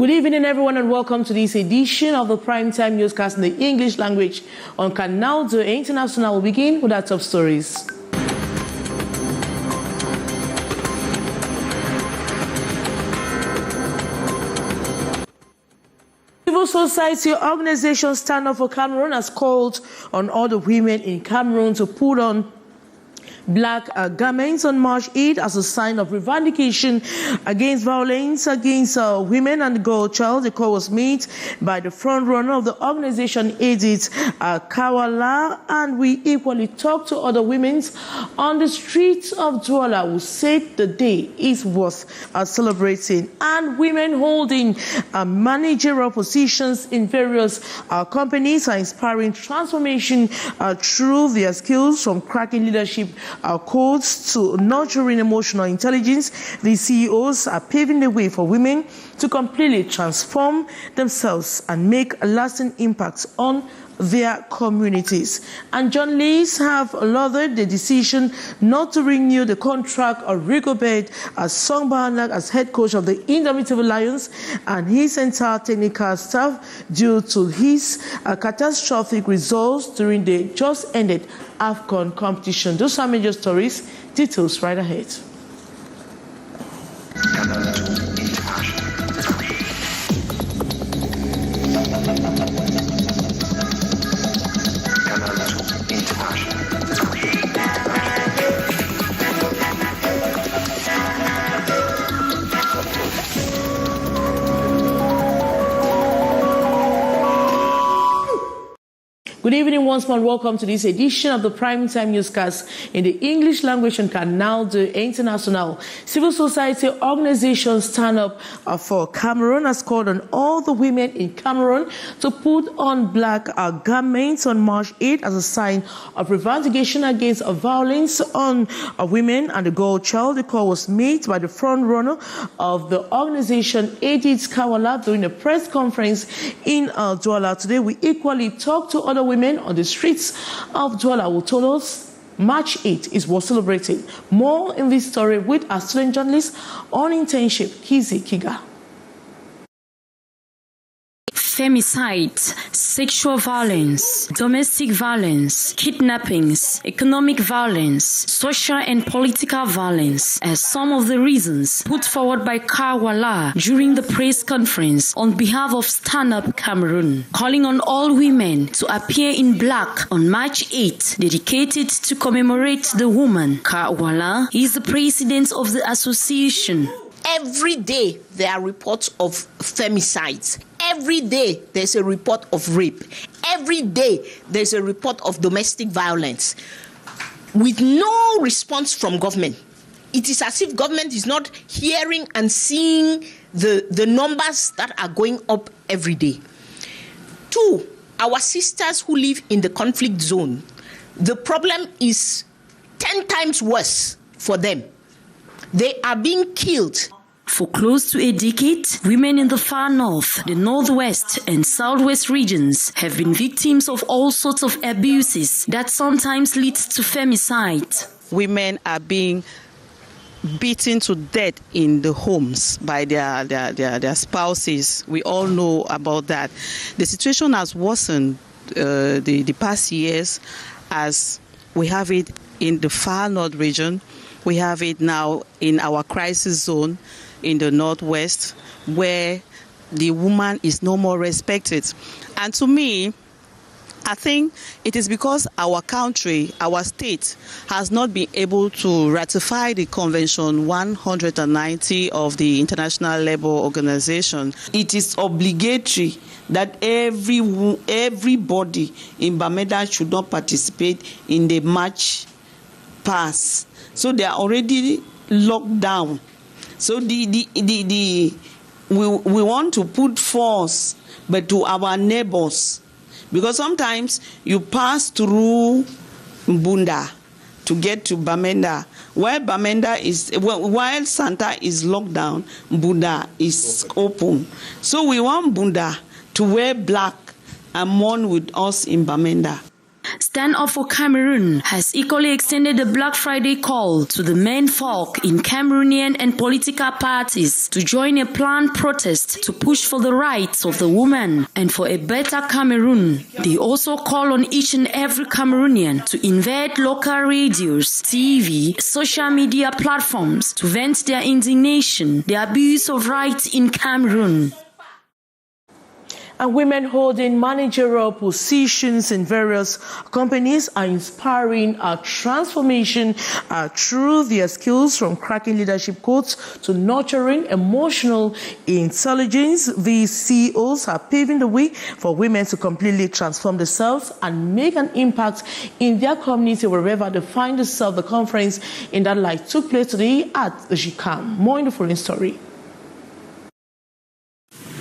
Good evening, everyone, and welcome to this edition of the Primetime Newscast in the English language on Canal International. We'll begin with our top stories. Civil society organization Stand Up for Cameroon has called on all the women in Cameroon to put on black garments on March 8 as a sign of revendication against violence against women and girl child. The call was made by the front runner of the organization, Edith Kawala, and we equally talked to other women on the streets of Douala who said the day is worth celebrating, and women holding managerial positions in various companies are inspiring transformation through their skills, from cracking leadership codes to nurturing emotional intelligence. The CEOs are paving the way for women to completely transform themselves and make a lasting impact on their communities. And journalists have lauded the decision not to renew the contract of Rigobert as Song Bahanak as head coach of the Indomitable Lions and his entire technical staff due to his catastrophic results during the just ended AFCON competition. Those are major stories. Details right ahead. Good evening once more, and welcome to this edition of the Primetime Newscast in the English language on Canal International. Civil society organization Stand Up for Cameroon has called on all the women in Cameroon to put on black garments on March 8 as a sign of revendication against violence on women and the girl child. The call was made by the front runner of the organization, Edith Kawala, during a press conference in Douala. Today, we equally talked to other women on the streets of Douala who told us March 8 is worth celebrating. More in this story with our student journalist on internship, Kizi Kiga. Femicide, sexual violence, domestic violence, kidnappings, economic violence, social and political violence are some of the reasons put forward by Kawala during the press conference on behalf of Stand Up Cameroon, calling on all women to appear in black on March 8, dedicated to commemorate the woman. Kawala is the president of the association. Every day there are reports of femicides. Every day there's a report of rape. Every day there's a report of domestic violence with no response from government. It is as if government is not hearing and seeing the numbers that are going up every day. Two, our sisters who live in the conflict zone, the problem is 10 times worse for them. They are being killed. For close to a decade, women in the far north, the northwest and southwest regions have been victims of all sorts of abuses that sometimes lead to femicide. Women are being beaten to death in the homes by their spouses. We all know about that. The situation has worsened the past years, as we have it in the far north region. We have it now in our crisis zone in the northwest, where the woman is no more respected. And to me, I think it is because our country, our state, has not been able to ratify the Convention 190 of the International Labour Organization. It is obligatory that everybody in Bamenda should not participate in the march past. So they are already locked down. So we want to put force, but to our neighbors, because sometimes you pass through Mbunda to get to Bamenda, while Santa is locked down, Mbunda is open. So we want Mbunda to wear black and mourn with us in Bamenda. Stand Up for Cameroon has equally extended the Black Friday call to the men folk in Cameroonian and political parties to join a planned protest to push for the rights of the woman and for a better Cameroon. They also call on each and every Cameroonian to invade local radios, TV, social media platforms to vent their indignation, the abuse of rights in Cameroon. And women holding managerial positions in various companies are inspiring a transformation through their skills, from cracking leadership codes to nurturing emotional intelligence. These CEOs are paving the way for women to completely transform themselves and make an impact in their community wherever they find themselves. The conference in that light took place today at GICAM. More in the following story.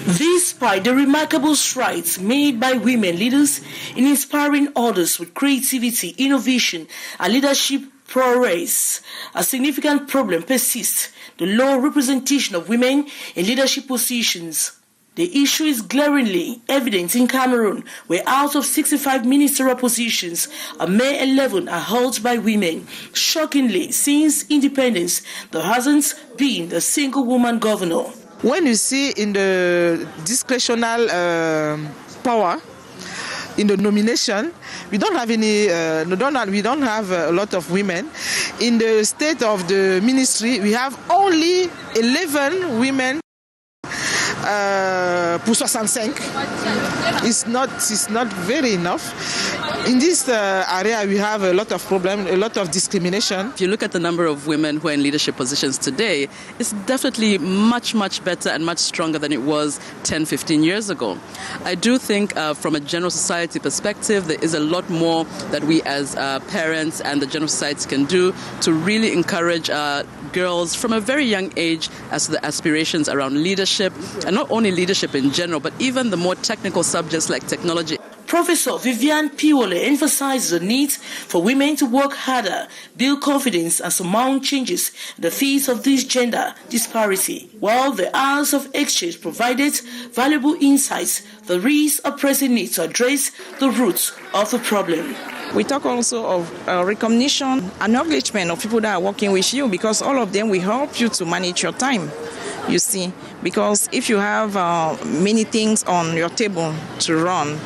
Despite the remarkable strides made by women leaders in inspiring others with creativity, innovation, and leadership prowess, a significant problem persists: the low representation of women in leadership positions. The issue is glaringly evident in Cameroon, where out of 65 ministerial positions, a mere 11 are held by women. Shockingly, since independence, there hasn't been a single woman governor. When you see in the discretional power, in the nomination, we don't have any. We don't have a lot of women. In the state of the ministry, we have only 11 women. Pour 65, it's not very enough. In this area, we have a lot of problems, a lot of discrimination. If you look at the number of women who are in leadership positions today, it's definitely much, much better and much stronger than it was 10, 15 years ago. I do think from a general society perspective, there is a lot more that we as parents and the general society can do to really encourage girls from a very young age as to the aspirations around leadership, and not only leadership in general, but even the more technical subjects like technology. Professor Vivian Piwole emphasizes the need for women to work harder, build confidence, and surmount changes in the face of this gender disparity. While the hours of exchange provided valuable insights, there is a pressing need to address the roots of the problem. We talk also of recognition, acknowledgement of people that are working with you, because all of them will help you to manage your time, you see. Because if you have many things on your table to run,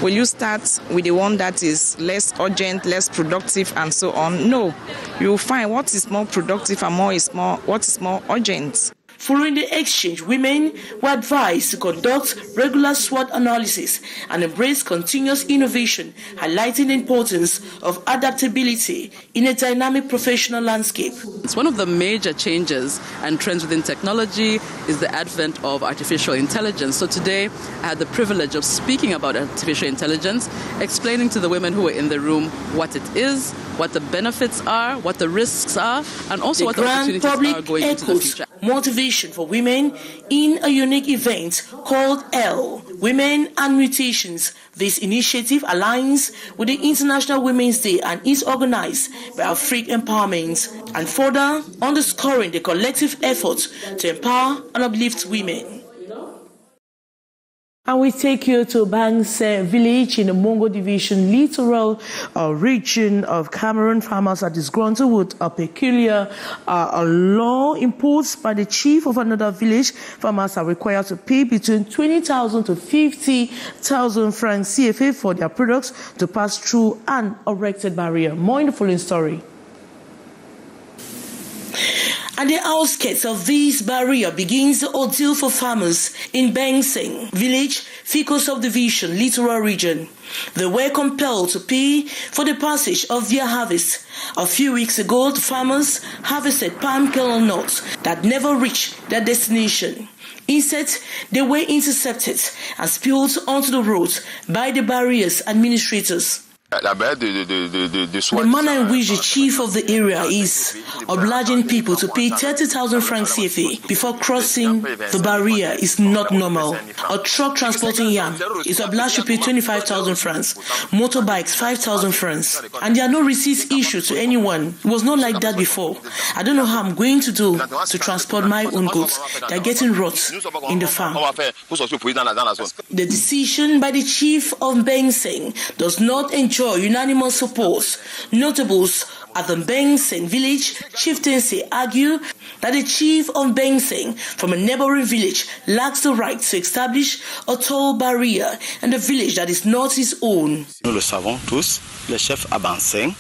will you start with the one that is less urgent, less productive, and so on? No. You will find what is more productive and what is more urgent. Following the exchange, women were advised to conduct regular SWOT analysis and embrace continuous innovation, highlighting the importance of adaptability in a dynamic professional landscape. It's one of the major changes and trends within technology is the advent of artificial intelligence. So today, I had the privilege of speaking about artificial intelligence, explaining to the women who were in the room what it is, what the benefits are, what the risks are, and also what the opportunities are going into the future. Motivation for women in a unique event called L, Women and Mutations. This initiative aligns with the International Women's Day and is organized by Afrique Empowerment, and further underscoring the collective effort to empower and uplift women. And we take you to Bangse village in the Mongo Division littoral region of Cameroon. Farmers are disgruntled with a peculiar law imposed by the chief of another village. Farmers are required to pay between 20,000 to 50,000 francs CFA for their products to pass through an erected barrier. More in the following story. At the outskirts of this barrier begins the ordeal for farmers in Bangseng village, Fico subdivision, littoral region. They were compelled to pay for the passage of their harvest. A few weeks ago, the farmers harvested palm kernel nuts that never reached their destination. Instead, they were intercepted and spilled onto the road by the barrier's administrators. The manner in which the chief of the area is obliging people to pay 30,000 francs CFA before crossing the barrier is not normal. A truck transporting yam is obliged to pay 25,000 francs, motorbikes 5,000 francs, and there are no receipts issued to anyone. It was not like that before. I don't know how I'm going to do to transport my own goods. They're getting rot in the farm. The decision by the chief of Bangseng does not enjoy ensure unanimous support. Notables at the Bengseng village chieftaincy argue that the chief of Bengseng from a neighboring village lacks the right to establish a toll barrier in the village that is not his own. Nous le savons tous, le chef à Bengseng.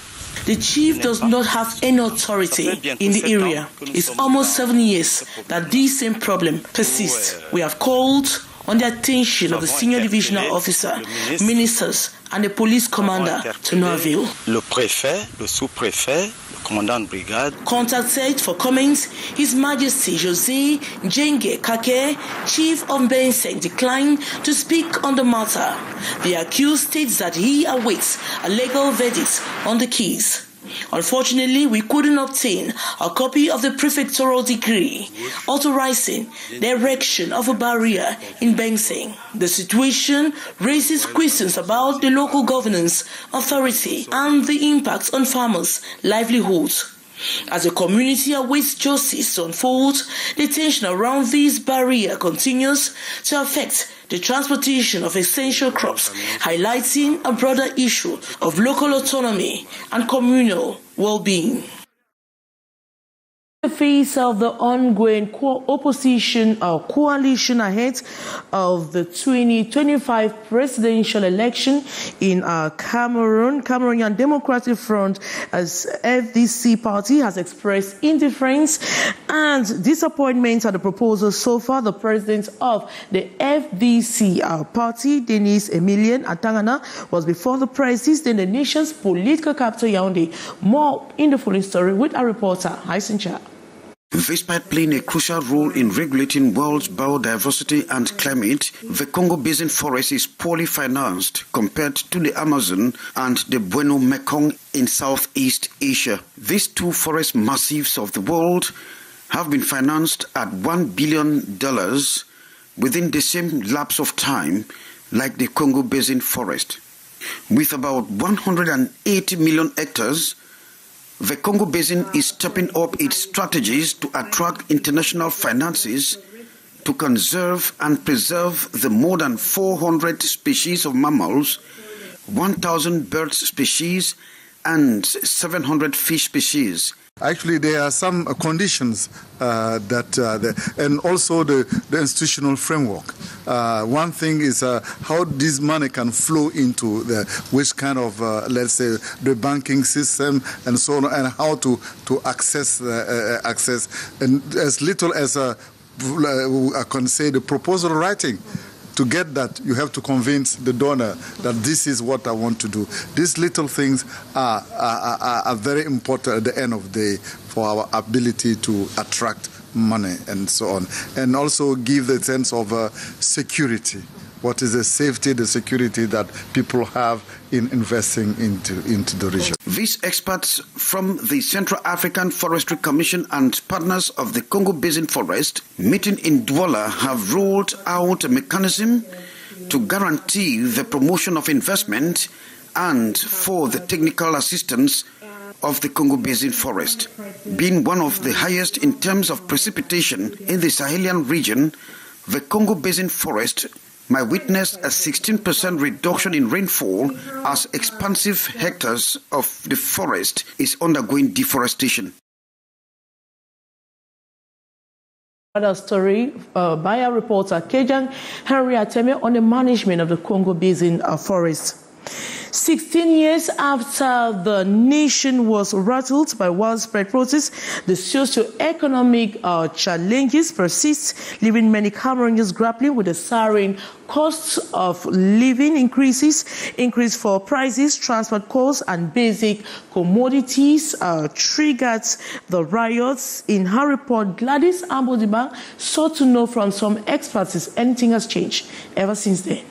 The chief does not have any authority in the area. It's almost 7 years that this same problem persists. We have called on the attention of the senior divisional officer, ministers, and the police commander to no avail. Le préfet, le sous-préfet, le commandant de brigade. Contacted for comments, His Majesty Jose Jenge Kake, chief of Bengseng, declined to speak on the matter. The accused states that he awaits a legal verdict on the case. Unfortunately, we couldn't obtain a copy of the prefectural decree authorizing the erection of a barrier in Bengseng. The situation raises questions about the local governance authority and the impact on farmers' livelihoods. As the community awaits justice to unfold, the tension around this barrier continues to affect the transportation of essential crops, highlighting a broader issue of local autonomy and communal well-being. In the face of the ongoing opposition or coalition ahead of the 2025 presidential election in Cameroonian Democratic Front, as FDC party has expressed indifference and disappointment at the proposal so far. The president of the FDC party, Denis Emilien Atangana, was before the press in the nation's political capital, Yaoundé. More in the following story with our reporter, Haisincha. Despite playing a crucial role in regulating world's biodiversity and climate, the Congo Basin forest is poorly financed compared to the Amazon and the Bueno Mekong in Southeast Asia. These two forest massifs of the world have been financed at $1 billion within the same lapse of time like the Congo Basin forest. With about 180 million hectares, the Congo Basin is stepping up its strategies to attract international finances to conserve and preserve the more than 400 species of mammals, 1,000 bird species, and 700 fish species. Actually, there are some conditions and also the institutional framework. One thing is how this money can flow into which kind of, let's say, the banking system and so on, and how to access and as little as I can say the proposal writing. To get that, you have to convince the donor that this is what I want to do. These little things are very important at the end of the day for our ability to attract money and so on. And also give the sense of security. What is the safety, the security that people have in investing into the region? These experts from the Central African Forestry Commission and partners of the Congo Basin Forest meeting in Douala have rolled out a mechanism to guarantee the promotion of investment and for the technical assistance of the Congo Basin Forest. Being one of the highest in terms of precipitation in the Sahelian region, the Congo Basin Forest might witness a 16% reduction in rainfall as expansive hectares of the forest is undergoing deforestation. Another story by our reporter Kejang Henry Ateme on the management of the Congo Basin forest. 16 years after the nation was rattled by widespread protests, the socio-economic challenges persist, leaving many Cameroonians grappling with the soaring costs of living increase for prices, transport costs, and basic commodities triggered the riots. In her report, Gladys Ambodiba sought to know from some experts if anything has changed ever since then.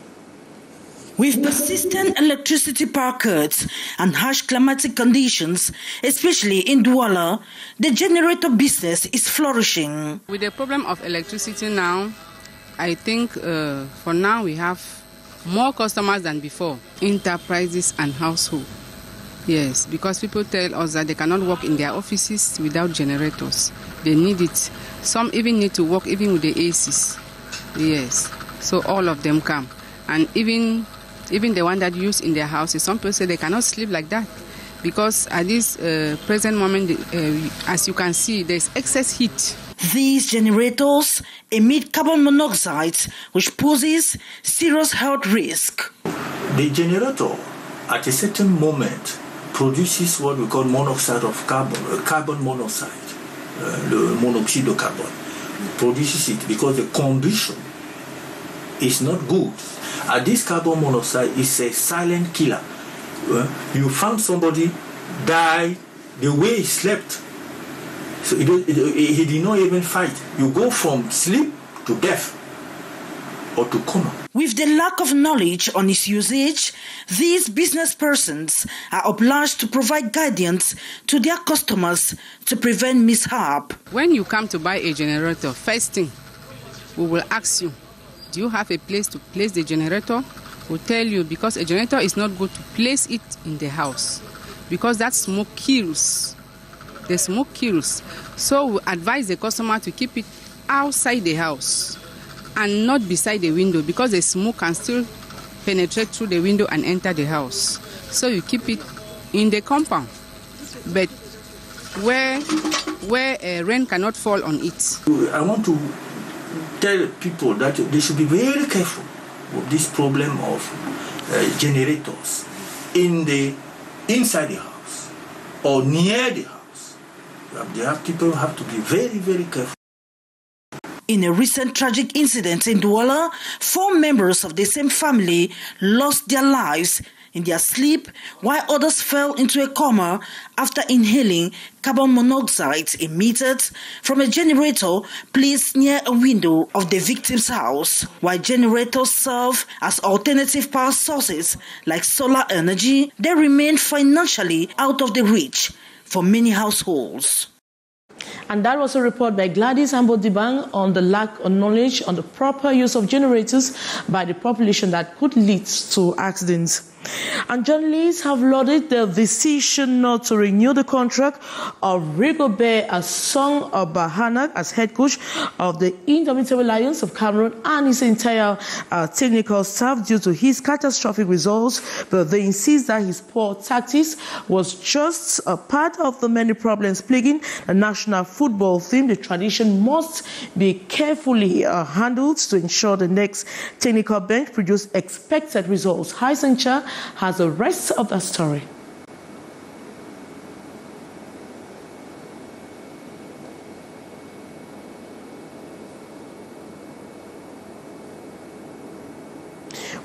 With persistent electricity power cuts and harsh climatic conditions, especially in Douala, the generator business is flourishing. With the problem of electricity now, I think for now we have more customers than before, enterprises and households. Yes, because people tell us that they cannot work in their offices without generators. They need it. Some even need to work even with the ACs. Yes, so all of them come. And even Even the one that use in their houses, some people say they cannot sleep like that because at this present moment, as you can see, there's excess heat. These generators emit carbon monoxide, which poses serious health risk. The generator, at a certain moment, produces what we call monoxide of carbon, carbon monoxide, the monoxide of carbon. Produces it because the combustion is not good. And this carbon monoxide is a silent killer. You found somebody die the way he slept. So he did not even fight. You go from sleep to death or to coma. With the lack of knowledge on its usage, these business persons are obliged to provide guidance to their customers to prevent mishap. When you come to buy a generator, first thing, we will ask you, do you have a place to place the generator? We'll tell you, because a generator is not good to place it in the house, because that smoke kills. The smoke kills. So we advise the customer to keep it outside the house and not beside the window, because the smoke can still penetrate through the window and enter the house. So you keep it in the compound, but where rain cannot fall on it. I want to tell people that they should be very careful with this problem of generators inside the house or near the house. People have to be very, very careful. In a recent tragic incident in Douala, 4 members of the same family lost their lives in their sleep, while others fell into a coma after inhaling carbon monoxide emitted from a generator placed near a window of the victim's house. While generators serve as alternative power sources like solar energy, they remain financially out of the reach for many households. And that was a report by Gladys Ambodibang on the lack of knowledge on the proper use of generators by the population that could lead to accidents. And journalists have lauded the decision not to renew the contract of Rigobert Asong Bahana as head coach of the Indomitable Lions of Cameroon and his entire technical staff due to his catastrophic results, but they insist that his poor tactics was just a part of the many problems plaguing the national football team. The tradition must be carefully handled to ensure the next technical bench produce expected results. Haisencha has the rest of the story.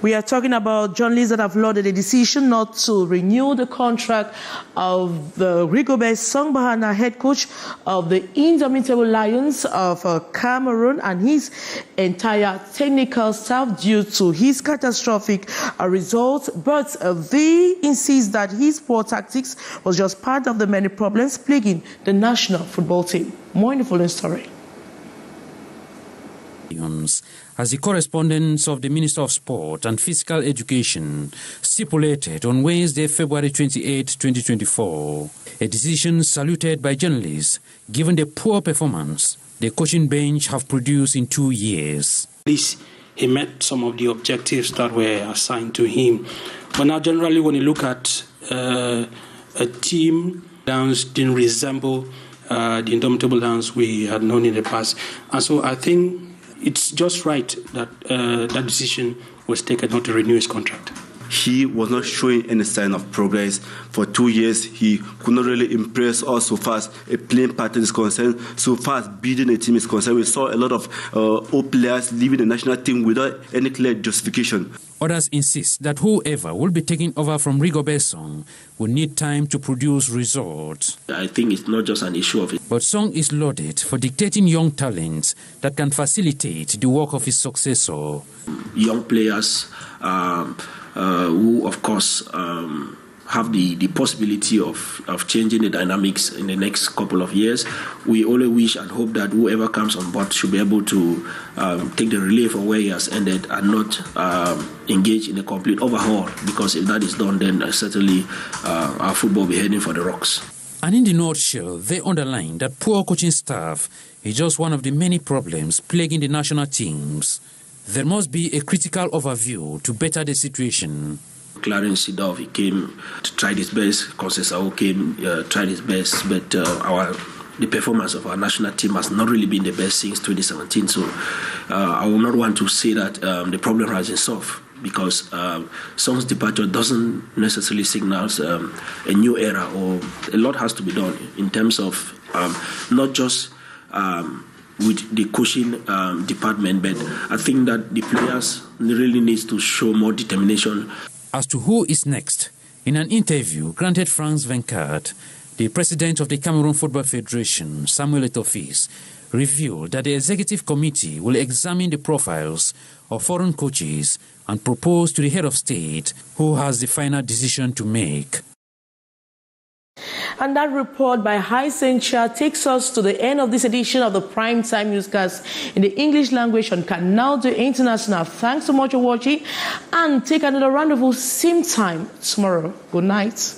We are talking about journalists that have lauded a decision not to renew the contract of the Rigobert Songbahana, head coach of the Indomitable Lions of Cameroon, and his entire technical staff due to his catastrophic results. But they insist that his poor tactics was just part of the many problems plaguing the national football team. More in the following story. As the correspondence of the Minister of Sport and Physical Education stipulated on Wednesday, February 28, 2024, a decision saluted by journalists given the poor performance the coaching bench have produced in 2 years. At least he met some of the objectives that were assigned to him. But now generally when you look at a team that didn't resemble the Indomitable Lions we had known in the past. And so I think it's just right that that decision was taken not to renew his contract. He was not showing any sign of progress. For 2 years, he could not really impress us so far as a playing pattern is concerned, so far as building a team is concerned. We saw a lot of old players leaving the national team without any clear justification. Others insist that whoever will be taking over from Rigobert Song will need time to produce results. I think it's not just an issue of it. But Song is lauded for dictating young talents that can facilitate the work of his successor. Young players who, of course, have the possibility of changing the dynamics in the next couple of years. We only wish and hope that whoever comes on board should be able to take the relay from where he has ended and not engage in a complete overhaul, because if that is done, then certainly our football will be heading for the rocks. And in the nutshell, they underline that poor coaching staff is just one of the many problems plaguing the national teams. there must be a critical overview to better the situation. Clarence Seedorf, he came to try his best. Conceição came, tried his best, but the performance of our national team has not really been the best since 2017. So I will not want to say that the problem has been solved, because Song's departure doesn't necessarily signal a new era, or a lot has to be done in terms of not just with the coaching department, but I think that the players really needs to show more determination. As to who is next, in an interview granted Franz Venkat, the president of the Cameroon Football Federation, Samuel Etofis, revealed that the executive committee will examine the profiles of foreign coaches and propose to the head of state, who has the final decision to make. And that report by Hyacinth Cha takes us to the end of this edition of the Primetime Newscast in the English language on Canal International. Thanks so much for watching, and take another rendezvous same time tomorrow. Good night.